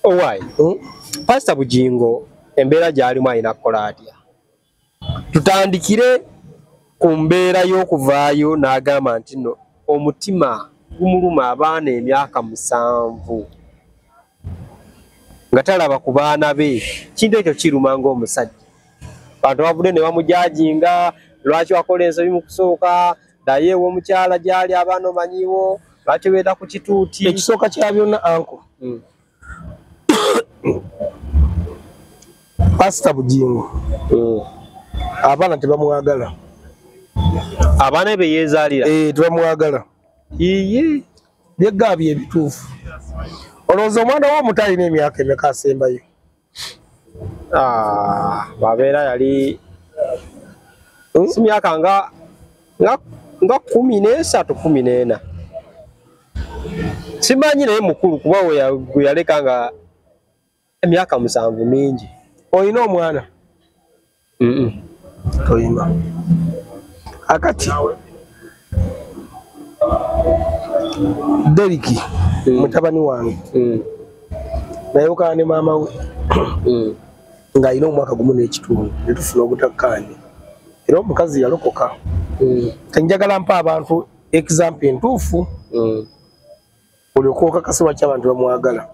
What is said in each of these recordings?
Why? Pastor Bujingo embeera gy'alimu alina kukola atya? Tutandikire ku mbeera y'okuvaayo n'agamba nti no omutima gumuluma abaana emyaka 7 nga talaba ku baana be. Kintu ekyo kiruma ng'omusajja. Bantu bavudde ne bamujajinga lwaki wakola ensobi mu kusooka, ddayo ew'omukyala gy'ali abaana omanyiwo, lwaki weeta ku kituuti. Ekisooka kya byonna anko. Pastor Bujingo abaana tebamwagala. Abaana be yeezaalira tebamwagala. Iye byeggaabye ebituufu. Olowooza omwana w'omuto alina emyaka emeka asembayo? Babeera yali si myaka nga 13 14. Simanyi naye mukulu kuba we yaleka nga emyaka 7 mingi. Oyina omwana? Toyina. Akati Deriki mutabani wange nayokana ne maama we nga alina omwaka gumu n'ekitundu netufuna obutakkaanya era omukazi yalokoka. Kanjagala mpa abantu example entuufu olyoka okakasa lwaki abantu bamwagala.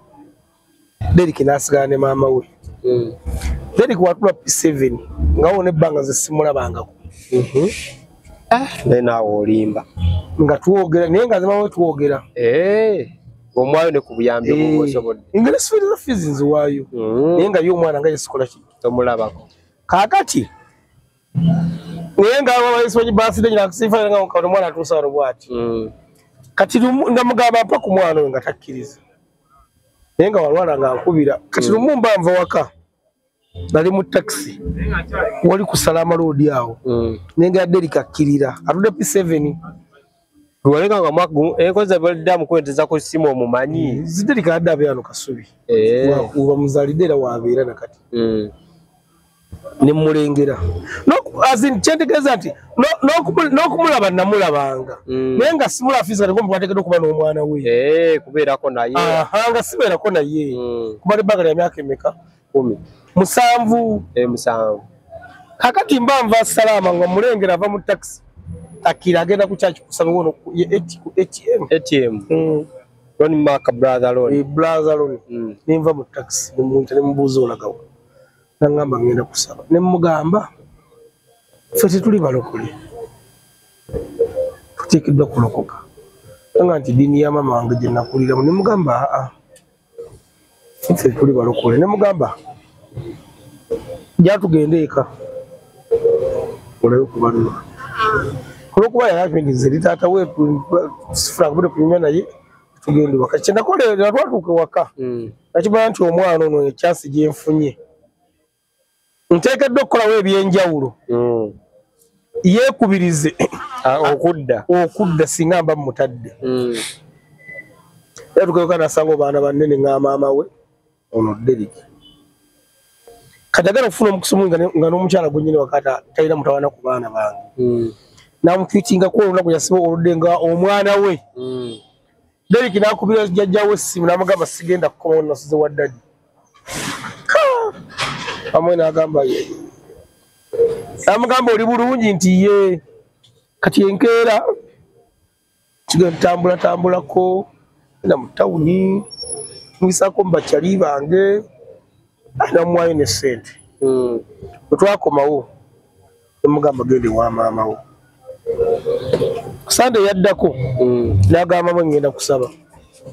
Deriki n'asigala ne maama we. Deriki watula P7 nga wona ebbanga ze simulabangako. Naye naawe olimba nga tuwogera naye nga zemawe tuwogera. Omwayo ne ku buyambi obwosobodde. Engeri sifiiriza fiizi nziwaayo naye nga y'omwana nga yesikola ki tomulabako. Kaakati naye nga abayiso baaside nyina kusifa nga okaona omwana atuusa wano bw'ati. Kati ndamugamba mpa ku mwana oyo nga takkiriza naye nga walwala nga nkubira. Kati lumu mba nva waka nali mu taxi wali ku Salama Road awo nenga Deriki akkirira atudde P7 lwaleka nga mwagu enkoza balidda mukweteza ko simu omumanyi Deriki addabe ano kasubi uba muzalidde era wabeera nakati ne mulengera no azin chentegeza nti no kumulaba namulabanga naye nga simula fisa ngo mwatekedde okuba n'omwana we kubeerako naye nga sibeerako naye kuba libagala ya myaka emeka 10 7 7. Kakati mbamva Salama nga mulengera ava mu taxi akira agenda ku chachi kusaba wono ku ATM Ronnie Mark brother Ron nimva mu taxi nimuntu nemubuuza olagawo nangamba ngenda kusaba nemugamba fete tuli balokole tuteekeddwa kulokoka nga nti dini ya mama wange gye nakulira nemugamba fete tuli balokole nemugamba jatugende eka olayo kubanwa kuba yalavingize litata wetu sifra kubude kunyuma naye tugende waka kyenda kolera twatuke waka nakibana nti omwana ono chance gye nfunye nteekeddwa okukola we ebyenjawulo yeekubirize okudda singa mba mutadde yatukeyoka nasango baana banene nga maama we ono Deriki kadagala kufuna omukusumu nga n'omukyala gwennyini wakata talina mutawana ku baana bange namukitinga ko olunaku yasiba oludenga omwana we Deriki nakubira jjajja we simu namugamba sigenda kukoma nasuze wa ddadi amwe n'agamba ye namugamba oli bulungi nti ye kati enkeera kigenda tambulako na mu tawuni mwisako mbakyali bange namwayo ne sente bwetwakomawo nemugamba gende wa maama wo Sande yaddako n'agamba mwe ngenda kusaba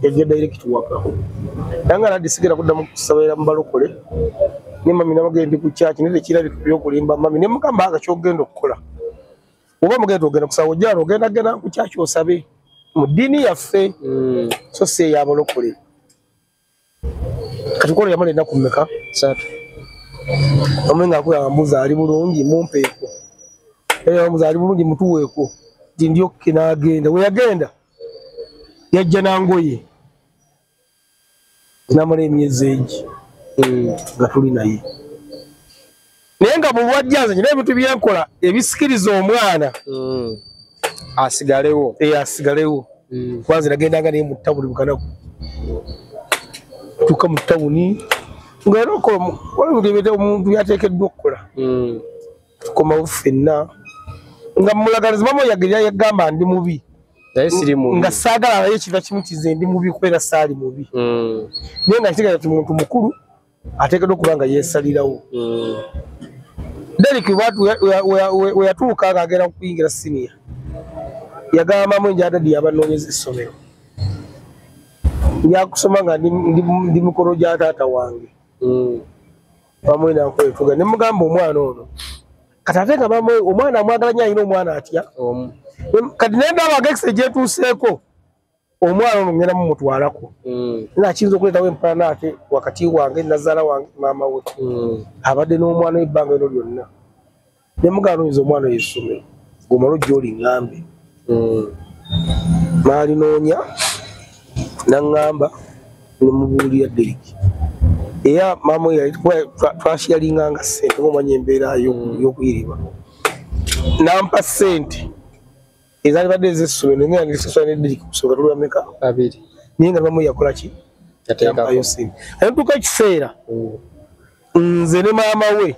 yajja direct waka nanga nadisigera kuddamu kusabira mu balokole ne mami nabagende ku church ne tekira byokulimba mami ne mugamba agakyogenda okukola oba mugenda ogenda kusaba ojjalo ogenda ku church osabe mu dini yaffe so se ya balokole katukole yamale na kumeka satu omenga ko yambuza ali bulungi mumpeeko yambuza ali bulungi mutuweeko ndio kinagenda we yagenda yajja nangoye namale emyezi egi gatuli naye naye nga bulwajjanze nyina ebintu byenkola ebisikiriza omwana asigalewo asigalewo kwanza nagendanga naye mu ttabuli bukanaku tuka mu tawuni ngaloko wali mugibete omuntu yatekeddwa okukola tukoma ufenna nga mulagaliza mama yagirya yagamba ndi mubi nga saagala abaye ekiva kimu kize ndi mubi kubera saali mubi naye nga kitegeka ti muntu mukulu ateekeddwa okuba nga yeesalirawo Derek watu we yatuuka agenda kuyingira senior yagamba mwenje adadi abanoonyeza essomero yakusoma nga ndi mukolo gya taata wange bamwe nankwetuga ne mugamba omwana ono kati ate nga bamwe omwana amwagala nnyo alina omwana atya kati nendaba agekise gyetuuseeko omwana ono ngenda mumutwalako nakiyinza okuleetawo empalana ate wakati wange nazaala wange maama we abadde n'omwana w'ebbanga eno lyonna ne mugamba oyinza omwana yessomero gomala ojja oliŋŋambe maalinoonya naŋŋamba ne mubuulira Derek era maama we twashiyalinganga ssente ng'omanya embeera y'okuyiriba nampa ssente ezalibadde ez'essomero nga ngisasula ne Derek kusooka tulwameka abiri naye nga maama we yakola ki yateekayo ssente ayatuuka ekiseera nze ne maama we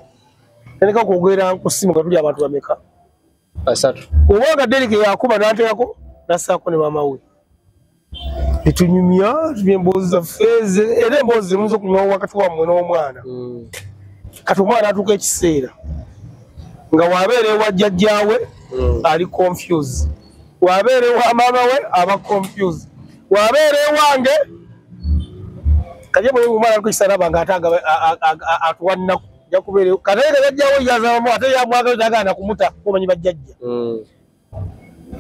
tandika okwogera ku ssimu nga tuli abantu bameka basatu obanga Derek yakuba n'ateekako nassaako ne maama we etunyumya emboozi zaffe era emboozi zimuza okunywawo wakati wammwe n'omwana kati omwana atuuka ekiseera nga wabeera ewa jjajjaawe ali confuse wabeera ewa maama we aba confuse wabeera ewange kaje omwana aliko ekiseera aba ng'ate atuwa nnaku jakubeera kate nga jjajjaawe yazaamu ate yamwagala tagaana kumuta omanyi bajjajja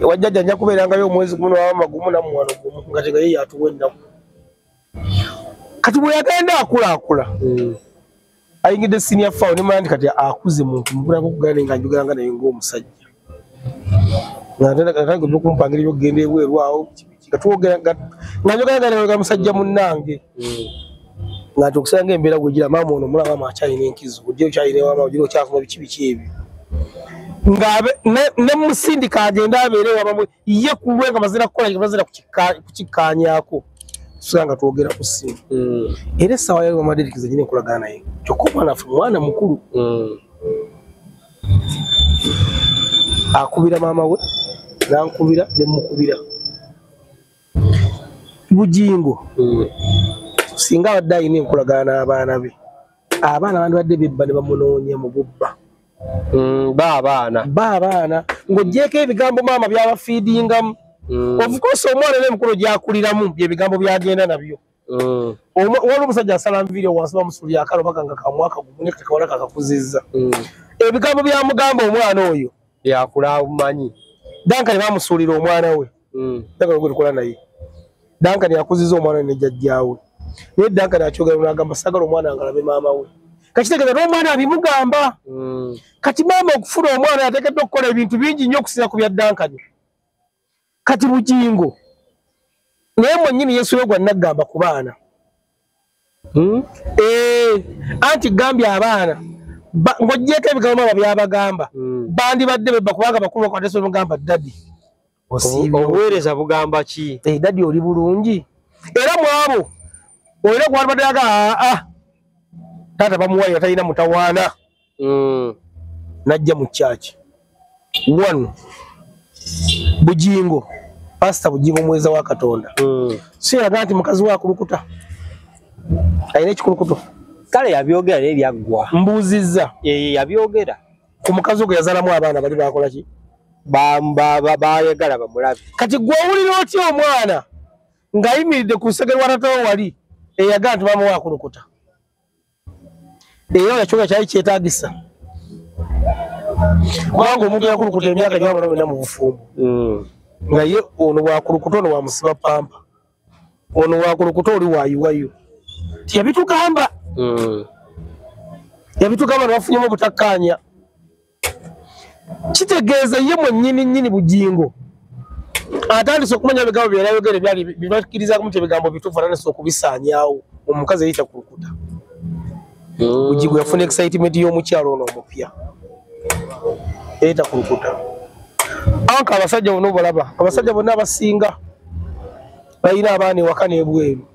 wajjajja nja kubeerangayo omwezi gumu n'amagulu namuwano gumu nga tegaye yatuwa ennaku kati bwe yagenda akulaakula ayingidde senior fawo nemanya nti kati akuze muntu mubulako okugenda nga njogeranga naye ng'omusajja ngaatandika okumpangira ebyokugenda ebweru awo nga njogeranga naye musajja munnange ngati okusanga embeera gwegira maama ono mulaba maama akyalina enkizo ojja okyalina ewama ogira okyafuma biki ebyo ne musindika agenda abeere wabamwe ye kulwe nga mazira kukola bazira kukikkaanyaako tusanga twogera ku ssimu era essaawa yali mama Derek zenyine nkolagana naye kyokka omwana affe mwana mukulu akubira maama we nankubira ne mukubira Bujingo singa abadde alina enkolagana n'abaana be abaana bandibadde bebba ne bamunoonya mu bubba baabana ng'oggyeko ebigambo maama byabafiidingamu of course omwana n'emikolo gyakuliramu byebigambo byagenda nabyo waliwo omusajja asala nviiri wansi bamusuulira akalo paka nga kamwaka gumu nekawala kakakuzizza ebigambo byamugamba omwana oyo yakula bumanyi Dankani bamusuulira omwana we likola naye Dankani yakuzizza omwana we ne jjajjaawe naye Dankani akyogera n'agamba sagala omwana ngalabe maama we kakitegeeza n'omwana abimugamba kati maama okufuna omwana yateekeddwa okukola ebintu bingi nnyo okusinza ku bya Dankani kati Bujingo naye mwennyini Yesu we gwa naggamba ku baana anti gambye abaana ng'oggyeko ebigambo maama byabagamba bandibadde bebba kubanga bakulu bakwatesa omugamba dadi obuweereza bugamba ki dadi oli bulungi era mwabo olina gwalibadde yaga taata bamuwalira talina mutawaana najja mu kyaki wano Bujingo pasita Bujingo mweza wa Katonda si yaga nti mukazi wa kulukuta alina ekikulukuto kale yabyogera naye byaggwa mbuuzizza yabyogera ku mukazi ogwo yazaalamu abaana bali bakola ki bayagala bamulabe kati gwe owulira otya omwana ng'ayimiridde ku lusegere lwa tatawo wali eyaga nti maama wa kulukuta era ekyoga kyali kyetaagisa kubanga omuntu yakulukuta emyaka gy'abalabena mu bufumbo nga ye ono wakulukuta ono wamusiba pampa ono wakulukuta oli wayiwayo tiyabitugamba nebafunyemu obutakkaanya kitegeeza ye mwennyini Bujingo atandise okumanya ebigambo byerayogere byali bibakkirizamu nti ebigambo bituufu atandise okubisaanyaawo omukazi eyita kulukuta Bujingo yafuna excitement y'omukyalo ono omupya eyita kulukuta anka abasajja bonna obalaba abasajja bonna abasinga balina abaana ewaka n'ebweru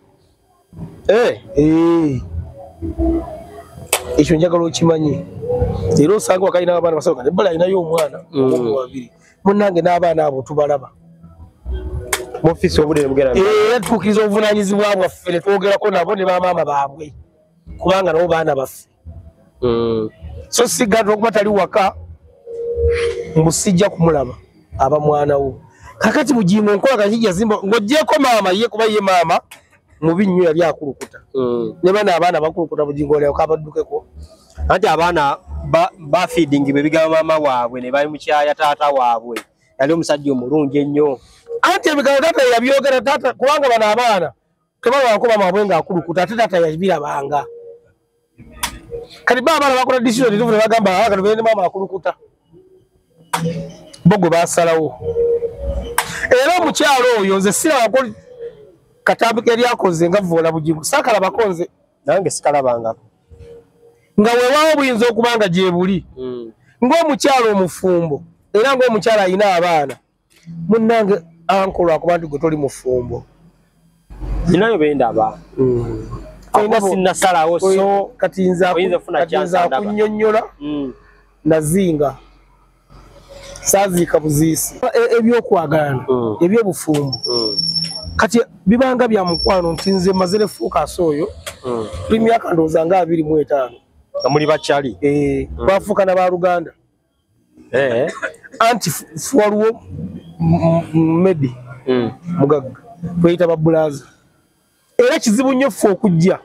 ekyo njagala okimanyi. Era osanga wakalina abaana basatu kati bala alinayo omwana babiri. Munnange n'abaana abo tubalaba. Mu office obudde mugera. Tukkiriza obuvunaanyizibwa bwaffe ne twogerako nabo ne bamaama baabwe. Kubanga nabo baana baffe. So sigadde okuba tali waka mbusijja kumulaba aba mwana wo. Kakati Bugingo nkola kajija zimba ng'ogyeko maama ye kuba ye maama mubi nnyo yali akulukuta. Ne bana abaana bakulukuta Bugingo leo kabaddukeko. Anti abaana ba feeding bebigaba maama waabwe ne bali mu kyaya taata waabwe. Yali omusajja omulungi ennyo. Anti ebigabo taata yabyogera taata kubanga bano abaana tebabaako maama nga akulukuta ate taata yabirabanga. Kati baba bakola decision ndivu ne bagamba kati bene maama akulukuta. Bogo basalawo. Era omukyalo oyo nze siraba katambuka eri akoze nga Vvola Bugingo. Sakala bakonze nange sikalabanga. Nga weewaawo buyinza okubanga gye buli. Ng'omukyalo omufumbo era ng'omukyala alina abaana. Munnange ankolwa akuba nti gwe toli mufumbo. Ninayo bendaba. Sinna salawo so kati nza kunnyonnyola nazinga. Saziika buziisi. Ebyokwagalana ebyobufumbo. Kati bibanga bya mukwano nti nze mazire focus oyo. Tuli myaka ndowooza nga 25. Nga muli bakyali. Twafuuka na baluganda. Anti waliwo Medi mugagga tweyita babulaza. Era kizibu nnyo ffe okujja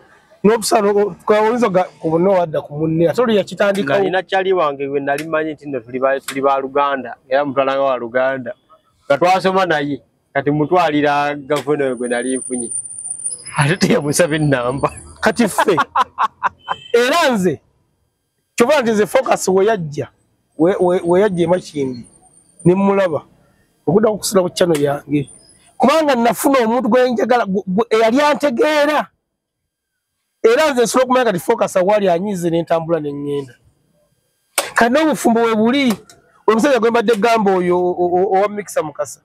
n'okusala twawuliza kubona wadda ku munne ate oli yakitandikawo. Nalina kyali wange gwe nali manyi nti nno tuli ba Luganda era mutwalanga wa Luganda nga twasoma naye kati mutwalira gavana gwe nali nfunye ate teyamusaba ennamba kati ffe era nze kyova nti nze focus we yajja emakindi ne mulaba okudda kukusula ku channel yange kubanga nafuna omuntu gwe njagala eyali antegeera era nze nsobola okumanya kati focus awali anyize n'entambula n'engenda kati n'obufumbo we buli omusajja gwe mbadde gamba oyo owa Mixer Mukasa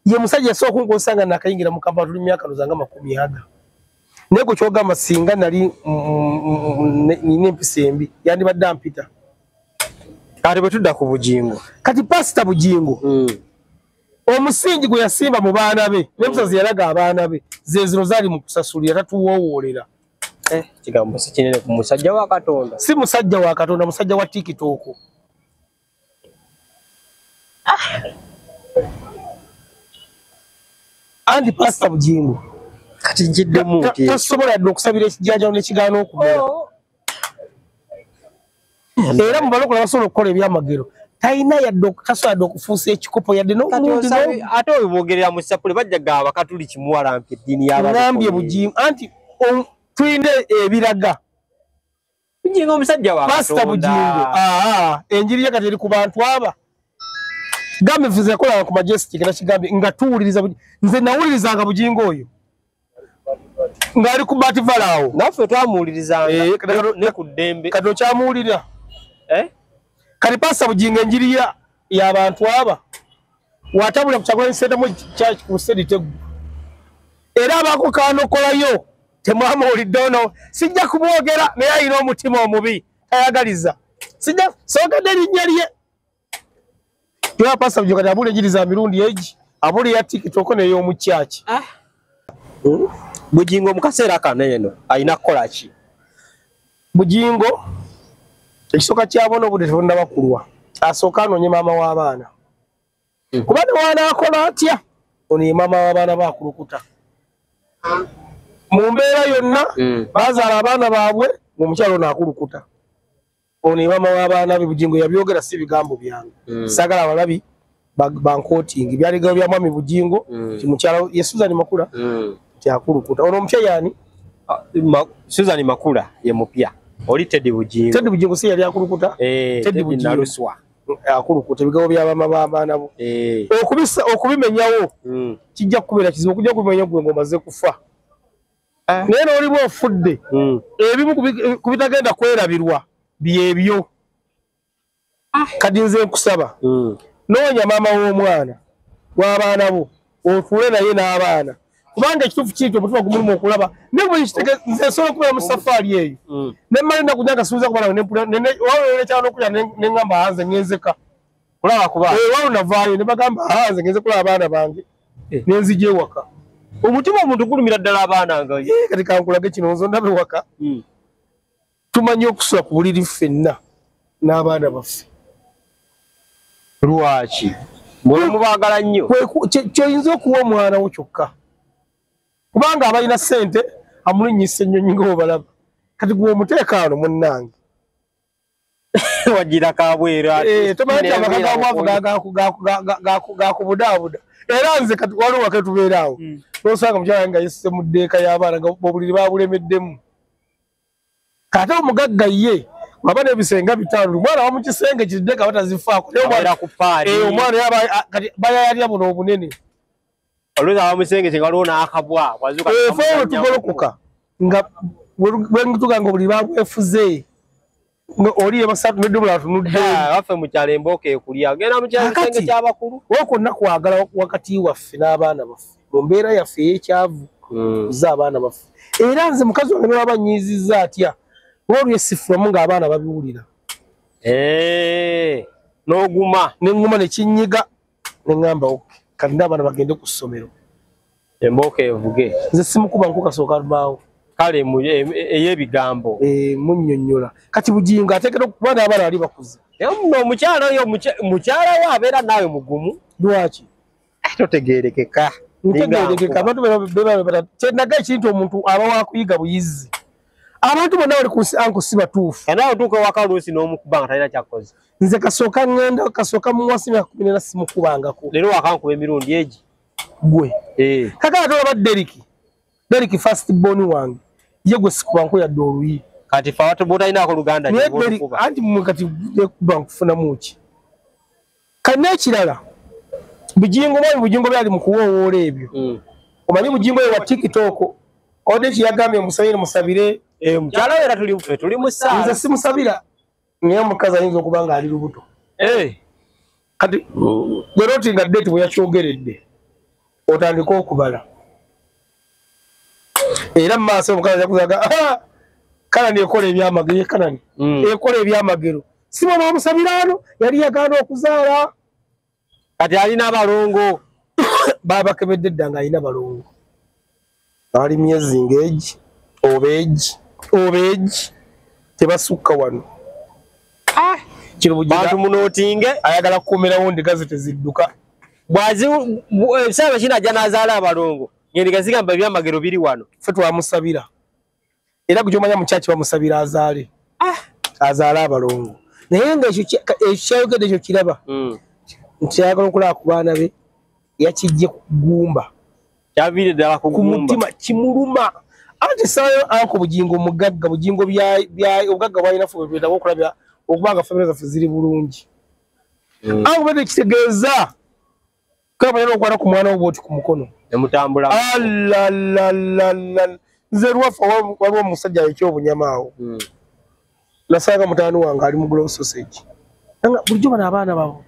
ye musajja yasooka kunkozesa nakayingira mu kampala tuli myaka luzanga 40 naye gwe kyogamba singa nali nina empisa embi yandibadde ampita. Kati bwe tudda ku Bugingo kati Pastor Bugingo omusingi gwe yasimba mu baana be n'emusazi yalaga abaana be zeziro zaali mu kusasulira tatuwowoolera. Kigambo si kinene ku musajja wa Katonda. Si musajja wa Katonda, musajja wa TikTok. Andi Pastor Bugingo kati njidde muti tasobola dde okusabira ekijjanjalo n'ekigaana okumera. Era mu balokola basobola okukola ebyamagero talina yadde tasobola dde okufuusa ekikopo yadde n'omuntu ate oyo boogerera mu sapule bajja gaba katuli kimuwalampa eddiini y'abangambye Bugingo anti tuyina ebiraga Bugingo omusajja wa Pastor Bugingo enjiri ye kati eri ku bantu aba gambe nfuze yakolanga ku Majestic era kigambye nga tuwuliriza nze nawulirizanga Bugingo oyo ng'ali ku Bativalawo naffe twamuwulirizanga ne ku ddembe kati okyamuwulira kati Pastor Bugingo enjiri y'abantu aba watabula ku Kyagulanyi Center Church ku Seditegu era abako kanokolayo temwamuwulidde ono sijja kumwogera naye alina omutima omubi tayagaliza sijja sookedde erinnya lye era Pastor Bugingo kati abula enjiri za mirundi egi abula eya TikTok n'ey'omukyaki. Bugingo mu kaseera kano eno alina kukola ki? Bugingo ekisooka kyabona obudde tebunnaba asooka anoonye maama w'abaana kuba ne waanaakola atya ono ye maama w'abaana baakulukuta mu mbeera yonna bazaala abaana baabwe ng'omukyalo ono akulukuta ono ye maama w'abaana be. Bugingo yabyogera si bigambo byange saagala abalabi bankootingi byaligawo bya mwami Bugingo ti mukyala ye Susan Makula tyakulukuta ono omupya yaani Susan Makula ye mupya oli Teddy Bugingo. Teddy Bugingo si yali akulukuta Teddy Bugingo naluswa akulukuta ebigawo by'abaama b'abaana bo okubimenyawo kijja kubeera kizibu okujja kubimenya gwe ng'omaze kufa naye n'oliba ofudde ebimu ku bitagenda kwerabirwa byebyo kati nze nkusaba noonya maama w'omwana w'abaana bo otuule naye n'abaana kubanga ekitufu kiito omutima gumulimu okulaba ne bwe kitege nze sobola okubeera mu safari eyo ne mmali nakunyanga suuza kubala ne kyalo okulya ne ngamba hanze ngenzeka kulaba kuba wao navaayo ne bagamba hanze ngenze kulaba abaana bange nenzije ewaka omutima omuntu gulumira ddala abaana nga kati kankulage kino nzo ndabe waka tumanyi okusula ku buliri ffenna n'abaana baffe lwaki mubaagala nnyo kyoyinza okuwa omwana wo kyokka kubanga abalina ssente amulinnyisa ennyonyi ng'obalaba kati gwe omuteekaano munnange wagira kabwera tomanyi nti amaka gamwavu gakubudaabuda era nze kati waliwo wake tubeeraawo nosanga mukyala nga yesise mu ddeeka y'abaana nga obuliri babulemeddemu kate omugagga ye waba n'ebisenga bitaano omwana wa mu kisenge kiddeka batazifaako omwana bayayalira buno obunene oluza abamusenge waliwo n'akabwa fewe tugolokoka nga bwetuganga obuliri babwefuze oliye basatu nedubula tunudde waffe mukyalo embooka ekulya genda mukyalo ky'abakulu wokonna kwagala wakati waffe n'abaana baffe mu mbeera yaffe ey'ekyavu za abaana baffe era nze mukazi wange nolaba nyiizizza atya olwo yesifulamu ng'abaana babiwulira n'oguma neŋŋuma nekinyiga neŋŋamba oke kati n'abaana bagende ku ssomero embooka evuge nze simukuba nkukasooka lubaawo kale ey'ebigambo munnyonnyola kati bugingo ateekera okuba n'abaana bali bakuze omukyala oyo mukyala we abeera naawe mugumu lwaki totegeerekeka ntegeerekeka abantu kyenaga ekintu omuntu aba wakuyiga buyizi abantu bonna bali ku nsi anko si batuufu nawe otuuka ewaka oluusi n'omukuba nga talina kyakoze nze kasooka ŋŋenda kasooka mu wasi myaka 10 simukubangako leero wakankuba emirundi egi gwe kakala tolaba Derek first born wange ye gwe sikubanko yadde oluyi kati fa watu botalinaako luganda anti mmwe kati nekuba nkufunamu ki kati n'ekirala bugingo byali mu kuwoowoola ebyo omanyi bugingo ye wa tiktok ode kiyagambye musabire musabire mukyala we era tuli mu ssaala nze simusabira naye omukazi ayinza okuba nga ali lubuto kati gwe roti nga deti bwe yakyogeredde otandika okubala era mu maaso omukazi yakuzaga Kanani ekola ebyamagero Kanani ekola ebyamagero sibo bamusabira ano yali yagaana okuzaala kati alina abalongo baba kebedde ddanga alina balongo ali myezi ng'egi obeegi tebasukka wano bantu munootinge ayagala kukomerawo ndiga ze tezidduka saaba kinajja n'azaala abalongo ngendiga zigamba ebyamagero biri wano ffe twamusabira era gy'omanya mukyaki bamusabira azaale azaale abalongo naye nga ekyo kyayogedde ekyo kiraba nti ayagala okulaba ku baana be yakijje kugumba kyaviire ddala ku mutima kimuluma anti sayo anko bugingo omugagga bugingo obugagga bwalina ffe bwetwetaaga okulabya okubanga famire zaffe ziri bulungi anko bete kitegeeza kabayina okwata ku mwana wo bwoti ku mukono nemutambula nze lwaffe waliwo omusajja ekyobunyama awo nasanga mutaani wange ali mu glow sausage nga bulijjo bano abaana babo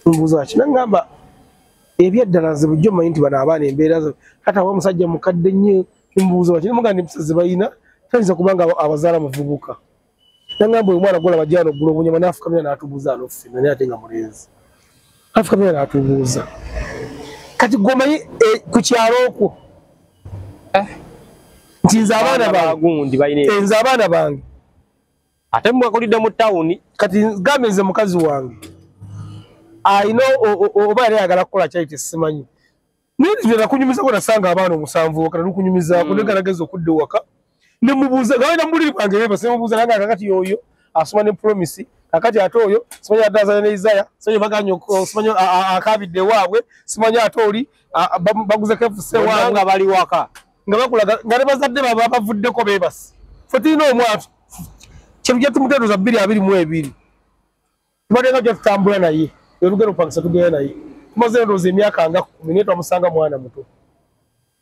mbuuza ki nangamba ebyaddala nze bulijjo mmanyi nti bano abaana embeera ze kata wa omusajja mukadde nnyo mbuuza waki nemuga ndi musazi balina tayinza kubanga abazaala muvubuka nangamba oyo mwana golaba jano gula obunyama n'afukamira n'atubuuza anoffe naye ate nga mulenzi afukamira n'atubuuza kati gomanyi ku kyalo okwo nti nze abaana bange ate mwakulidde mu tawuni kati gambe nze mukazi wange ayina oba yali ayagala kukola kyali simanyi naye nakunyumizako nasanga abaana 7 wakati lukunyumizaako negalageza okudda ewaka nemubuuza gawena muliri bwange bebase nemubuuza nange kakati yoyo asoma ne promise kakati ate oyo simanyi atazanya ne Isaiah simanyi baganya simanyi akabidde waabwe simanyi ate oli baguze KFC waabwe nga bali waka nga bakulaga nga ne bazadde baba bavuddeko bebase ffe tulina omwatu kyetujja tumuteeroza 222 tubadenga gye tutambula naye olugero pangisa tugenda naye tumaze ndowooza emyaka nga 10 naye twamusanga mwana muto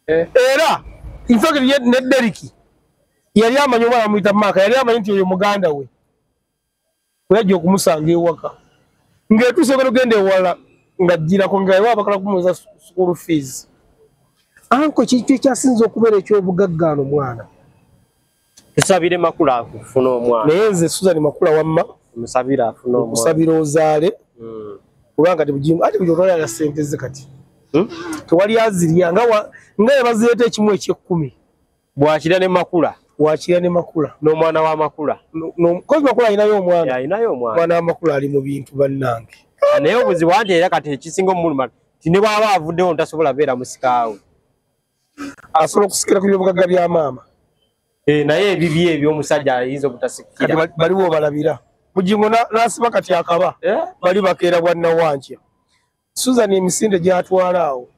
era infakiti ne Deriki yali amanyi omwana amuyita Maaka yali amanyi nti oyo muganda we weyajja okumusanga ewaka ng'etuusa ogenda ogenda ewala ngajira ko ngaye wabakala kumuza school fees anko kintu kyasinze okubeera eky'obugaggaano mwana tusabire makula akufuna omwana naye nze Susan Makula wamma musabira afuna omwana kusabira ozaale kubanga tebujimba ate buli olwala ya sente ze kati tewali azirya nga yabazireeta ekimu eky'ekkumi bwakira ne makula wakira ne makula n'omwana wa makula kozi makula alinayo omwana alinayo omwana mwana wa makula ali mu bintu bannange naye obuzibu anti era kati ekisinga omuluma ti ne bw'aba avuddewo ntasobola beera musikaawe asobola okusikira ku byobugagga bya maama naye ebibi ebyomusajja ayinza obutasikira baliwo balabira Bugingo n'asiba kati akaba bali bakeera bwanna wankya Susan emisinde gy'atwala awo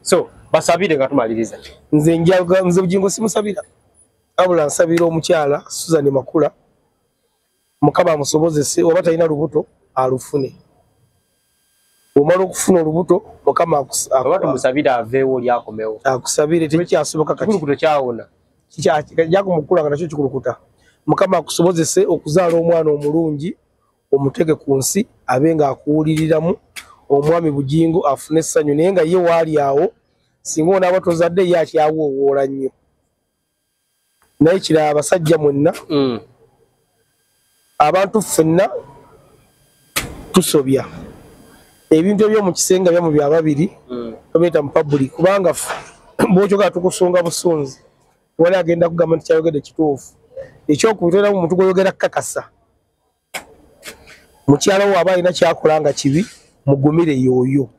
so basabire nga tumaliriza nze Bugingo simusabira abula nsabira omukyala Susan Makula Mukama amusobozese oba talina lubuto alufune omala okufuna olubuto Mukama tumusabire aveewo lyakomewo akusabire tekyasoboka kati kikulukuto kyawona jakumukula nga nakyo kikulukuta Mukama akusobozese okuzaala omwana omulungi omutege ku nsi abe nga akuwuliriramu omwami Bugingo afune essanyu naye nga ye waali awo singa onaaba tozadde ye akyawowoola nnyo naye kirala abasajja mwenna abantu ffenna tusobya ebintu ebyomu kisenga byamu bya babiri tobeeta mu public kubanga bw'okyogera tukusunga busunzi wali agenda kugamba nti kyayogedde kituufu ekyokubitera mu muntu gw'oyogera kakasa mukyala wo aba alina kyakola nga kibi mugumire yooyo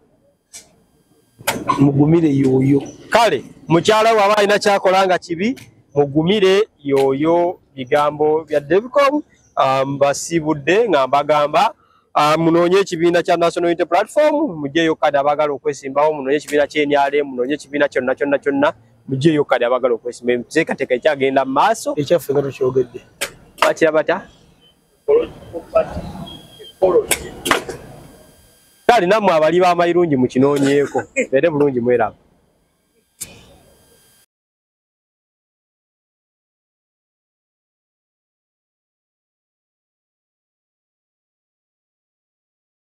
kale mukyala wo aba alina kyakola nga kibi mugumire yooyo bigambo bya Devcom basibudde nga mbagamba munoonye ekibiina kya National Unity Platform mujjeeyo kadi abagala okwesimbawo munoonye ekibiina ky'NRM munoonye ekibiina kyonna mujjeeyo kadi abagala okwesimba enteekateeka ekyagenda mu maaso ekyaffe nga tukyogedde bakirabata kale nammwe abali b'amayirungi mukinoonyeeko beere bulungi mweraba